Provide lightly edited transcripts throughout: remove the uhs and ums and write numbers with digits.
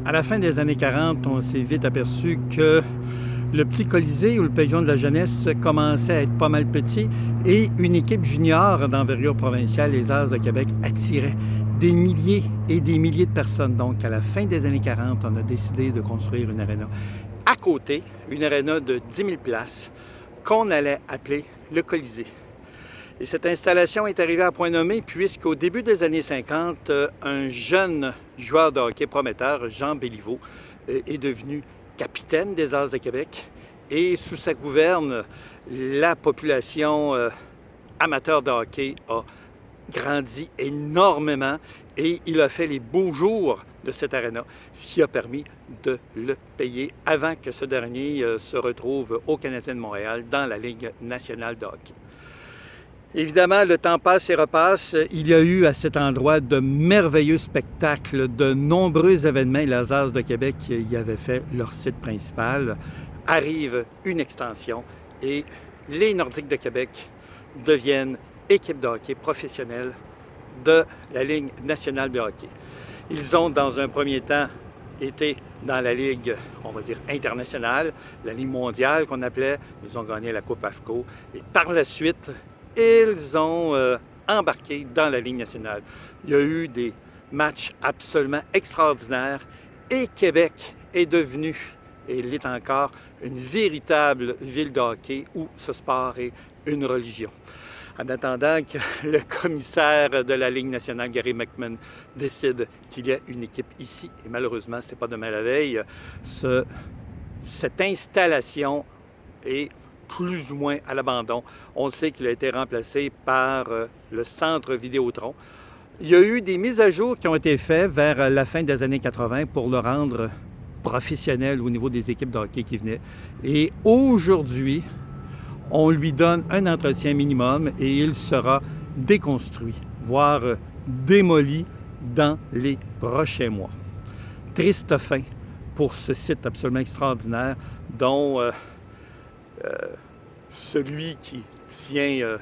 À la fin des années 40, on s'est vite aperçu que le petit Colisée ou le pavillon de la jeunesse commençait à être pas mal petit et une équipe junior d'envergure provinciale, les As de Québec, attirait des milliers et des milliers de personnes. Donc, à la fin des années 40, on a décidé de construire une aréna. À côté, une aréna de 10 000 places qu'on allait appeler le Colisée. Et cette installation est arrivée à point nommé puisqu'au début des années 50, un jeune joueur de hockey prometteur, Jean Béliveau, est devenu capitaine des As de Québec. Et sous sa gouverne, la population amateur de hockey a grandi énormément et il a fait les beaux jours de cette aréna, ce qui a permis de le payer avant que ce dernier se retrouve au Canadien de Montréal dans la Ligue nationale de hockey. Évidemment, le temps passe et repasse. Il y a eu à cet endroit de merveilleux spectacles, de nombreux événements. Les As de Québec y avaient fait leur site principal. Arrive une extension et les Nordiques de Québec deviennent équipe de hockey professionnelle de la Ligue nationale de hockey. Ils ont, dans un premier temps, été dans la Ligue, on va dire, internationale, la Ligue mondiale qu'on appelait. Ils ont gagné la Coupe AFCO. Et par la suite, ils ont embarqué dans la Ligue nationale. Il y a eu des matchs absolument extraordinaires et Québec est devenu, et il l'est encore, une véritable ville de hockey où ce sport est une religion. En attendant que le commissaire de la Ligue nationale, Gary McMahon, décide qu'il y a une équipe ici, et malheureusement, ce n'est pas demain la veille, cette installation est plus ou moins à l'abandon. On sait qu'il a été remplacé par le centre Vidéotron. Il y a eu des mises à jour qui ont été faites vers la fin des années 80 pour le rendre professionnel au niveau des équipes de hockey qui venaient. Et aujourd'hui, on lui donne un entretien minimum et il sera déconstruit, voire démoli dans les prochains mois. Triste fin pour ce site absolument extraordinaire dont celui qui tient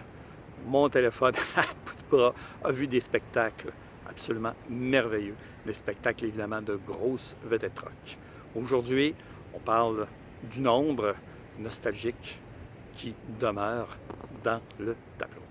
mon téléphone à bout de bras a vu des spectacles absolument merveilleux. Des spectacles évidemment de grosses vedettes rock. Aujourd'hui, on parle du nombre nostalgique qui demeure dans le tableau.